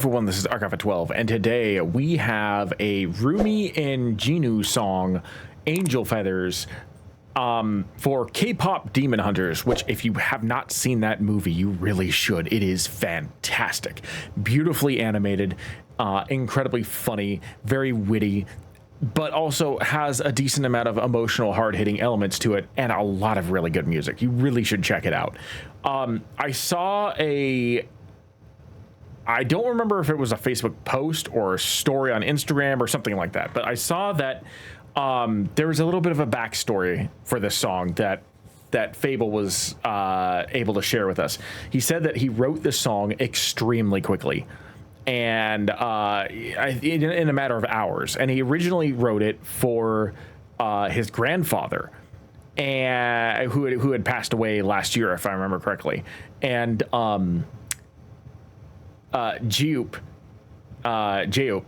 everyone, this is Archive at 12, and today we have a Rumi and Jinu song, Angel Feathers, for K-Pop Demon Hunters, which if you have not seen that movie, you really should. It is fantastic. Beautifully animated, incredibly funny, very witty, but also has a decent amount of emotional, hard-hitting elements to it, and a lot of really good music. You really should check it out. I don't remember if it was a Facebook post or a story on Instagram or something like that, but I saw that there was a little bit of a backstory for this song that FabvL was able to share with us. He said that he wrote this song extremely quickly, and in a matter of hours. And he originally wrote it for his grandfather, and who had passed away last year, if I remember correctly. And Jeup,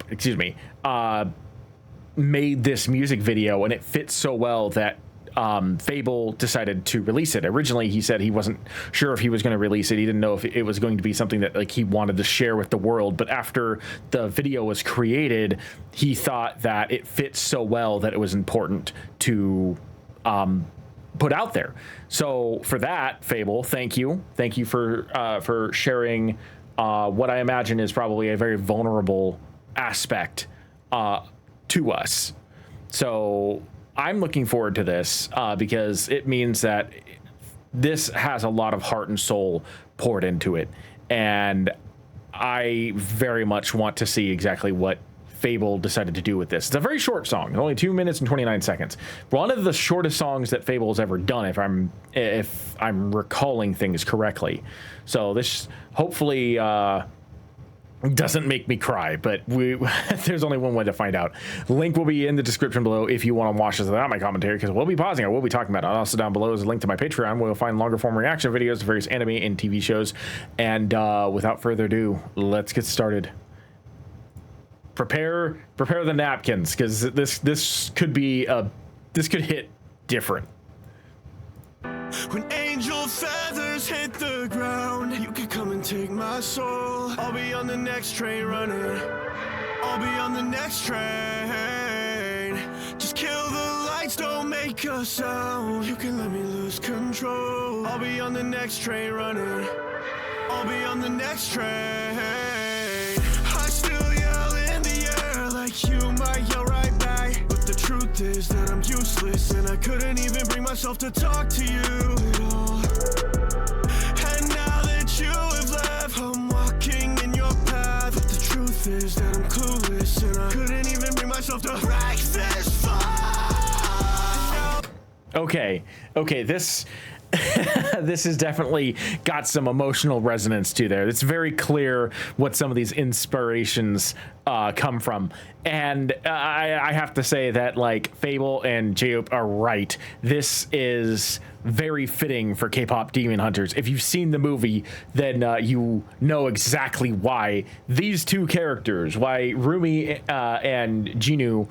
excuse me, made this music video, and it fits so well that FabvL decided to release it. Originally, he said he wasn't sure if he was going to release it. He didn't know if it was going to be something that like he wanted to share with the world. But after the video was created, he thought that it fits so well that it was important to put out there. So for that, FabvL, thank you for sharing what I imagine is probably a very vulnerable aspect to us. So I'm looking forward to this because it means that this has a lot of heart and soul poured into it. And I very much want to see exactly what FabvL decided to do with this. It's a very short song, only 2 minutes and 29 seconds. One of the shortest songs that FabvL's ever done, if I'm recalling things correctly. So this hopefully doesn't make me cry, but there's only one way to find out. Link will be in the description below if you want to watch this without my commentary, because we'll be pausing. I will be talking about it. Also down below is a link to my Patreon, where you'll find longer form reaction videos to various anime and TV shows. And without further ado, let's get started. Prepare the napkins, because this could hit different. When angel feathers hit the ground, you can come and take my soul. I'll be on the next train running. I'll be on the next train. Just kill the lights, don't make a sound. You can let me lose control. I'll be on the next train running. I'll be on the next train. I still yell in the air like you might yell right back. But the truth is that I'm useless, and I couldn't even bring myself to talk to you at all. And now that you have left, I'm walking in your path. But the truth is that I'm clueless, and I couldn't even bring myself to break this fall. Okay, this this has definitely got some emotional resonance to there. It's very clear what some of these inspirations come from. And I have to say that, like, FabvL and Jeup are right. This is very fitting for K-Pop Demon Hunters. If you've seen the movie, then you know exactly why these two characters, why Rumi and Jinu,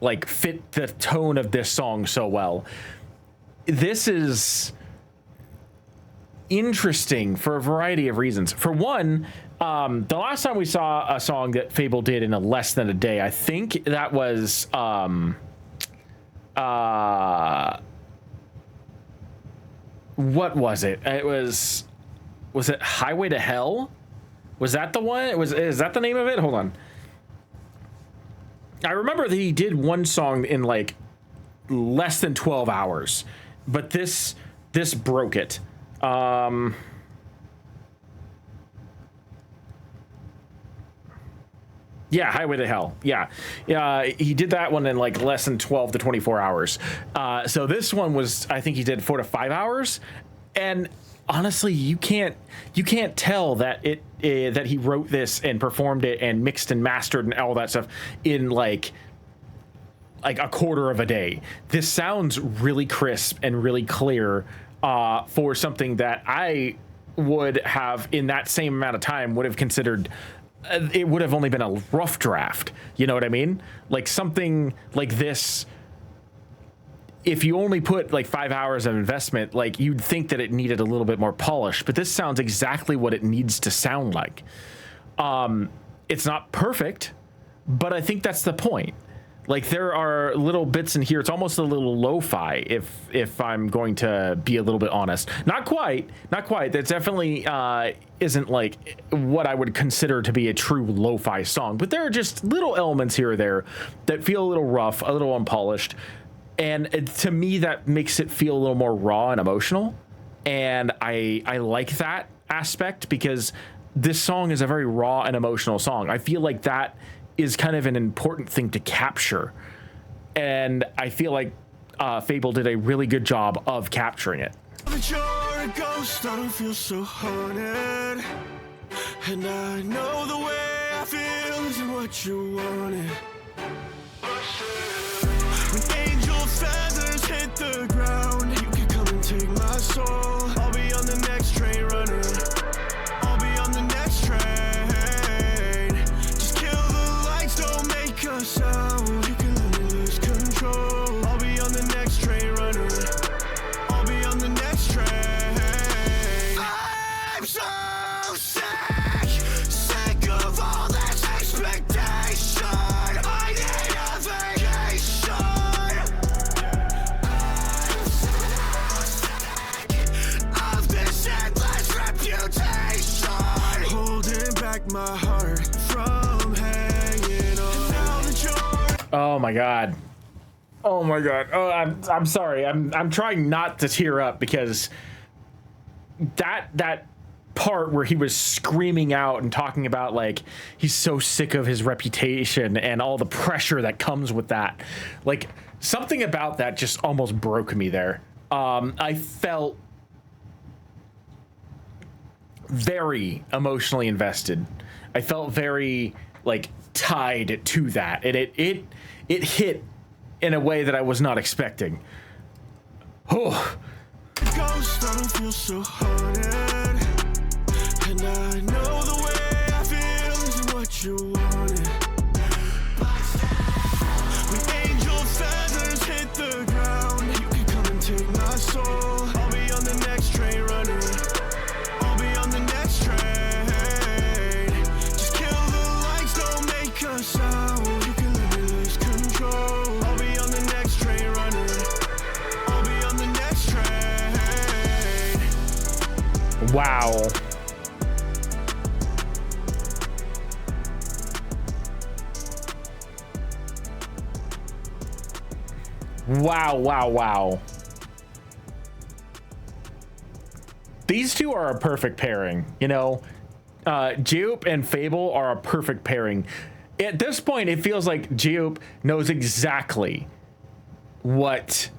like, fit the tone of this song so well. This is interesting for a variety of reasons. For one, the last time we saw a song that FabvL did in less than a day, I think that was what was it? Was it Highway to Hell? Was that the one? Is that the name of it? Hold on. I remember that he did one song in like less than 12 hours, but this broke it. Yeah, Highway to Hell. Yeah. He did that one in like less than 12 to 24 hours. So this one was, I think he did 4 to 5 hours. And honestly, you can't tell that that he wrote this and performed it and mixed and mastered and all that stuff in like a quarter of a day. This sounds really crisp and really clear for something that I would have in that same amount of time would have considered it would have only been a rough draft. You know what I mean? Like something like this, if you only put like 5 hours of investment, like you'd think that it needed a little bit more polish, but this sounds exactly what it needs to sound like. it's not perfect, but I think that's the point. Like, there are little bits in here. It's almost a little lo-fi, if I'm going to be a little bit honest. Not quite. That definitely isn't like what I would consider to be a true lo-fi song. But there are just little elements here or there that feel a little rough, a little unpolished. And to me, that makes it feel a little more raw and emotional. And I like that aspect, because this song is a very raw and emotional song. I feel like that is kind of an important thing to capture. And I feel like FabvL did a really good job of capturing it. But you're a ghost, I don't feel so haunted. And I know the way I feel isn't what you wanted. When angel feathers hit the ground, you can come and take my soul. I'll be on the next train running. I'll be on the next train. Just kill the lights, don't make a sound. You can let me lose control. I'll be on the next train running. I'll be on the next train. I'm so sick of all this expectation. I need a vacation. I'm sick of this endless reputation. Holding back my heart from hanging on. Now that you're Oh my god. Oh my god. Oh, I'm sorry. I'm trying not to tear up, because that part where he was screaming out and talking about, like, he's so sick of his reputation and all the pressure that comes with that. Like, something about that just almost broke me there. I felt very emotionally invested. I felt very, like, tied to that. And it hit in a way that I was not expecting. Oh. ghost, I don't feel so haunted. And I know the way I feel isn't what you wanted. When angel feathers hit the ground, you can come and take my soul. I'll be on the next train running. I'll be on the next train. Just kill the lights, don't make a sound. You can let me lose control. I'll be on the next train running. I'll be on the next train. Wow. Wow. These two are a perfect pairing, you know. Jupe and FabvL are a perfect pairing. At this point, it feels like Jupe knows exactly what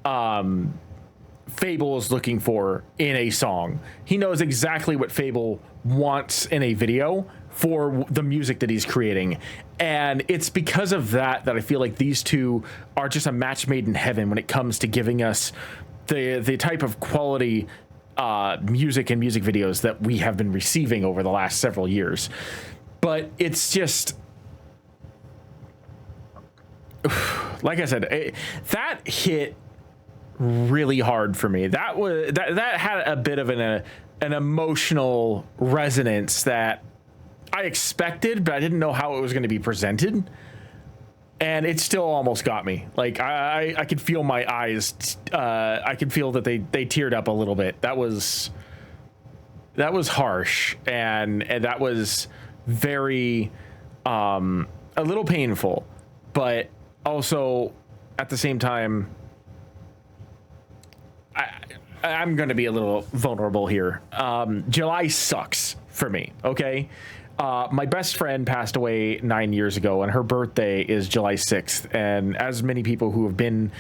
FabvL is looking for in a song. He knows exactly what FabvL wants in a video for the music that he's creating. And it's because of that I feel like these two are just a match made in heaven when it comes to giving us the type of quality music and music videos that we have been receiving over the last several years. But it's just, like I said, that hit really hard for me. That was that had a bit of an emotional resonance that I expected, but I didn't know how it was going to be presented. And it still almost got me. Like, I could feel my eyes. I could feel that they teared up a little bit. That was harsh, and that was very a little painful, but also at the same time, I'm going to be a little vulnerable here. July sucks for me. Okay. My best friend passed away 9 years ago, and her birthday is July 6th. And as many people who have been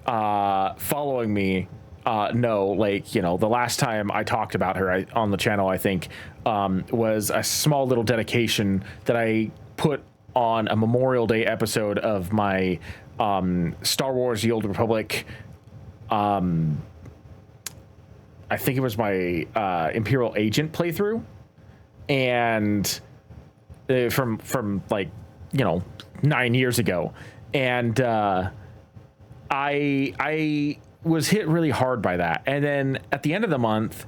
following me know, like, you know, the last time I talked about her on the channel, I think, was a small little dedication that I put on a Memorial Day episode of my Star Wars The Old Republic. I think it was my Imperial Agent playthrough. And from like, you know, 9 years ago, and I was hit really hard by that. And then at the end of the month,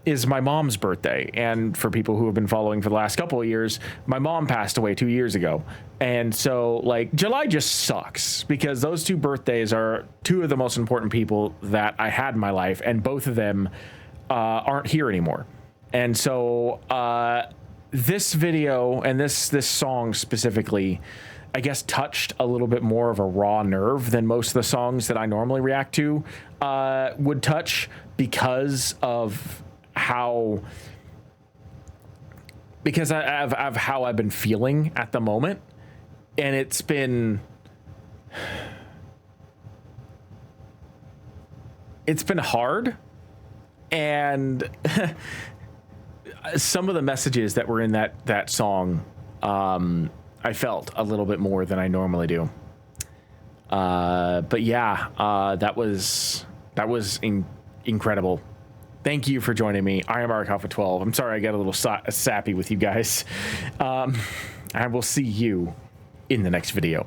is my mom's birthday. And for people who have been following for the last couple of years, my mom passed away 2 years ago. And so like July just sucks because those two birthdays are two of the most important people that I had in my life. And both of them aren't here anymore. And so this video and this song specifically, I guess, touched a little bit more of a raw nerve than most of the songs that I normally react to would touch because of how I've been feeling at the moment. And it's been hard. And some of the messages that were in that song, I felt a little bit more than I normally do. But yeah, that was incredible. Thank you for joining me. I am ArcAlpha12. I'm sorry I got a little sappy with you guys. I will see you in the next video.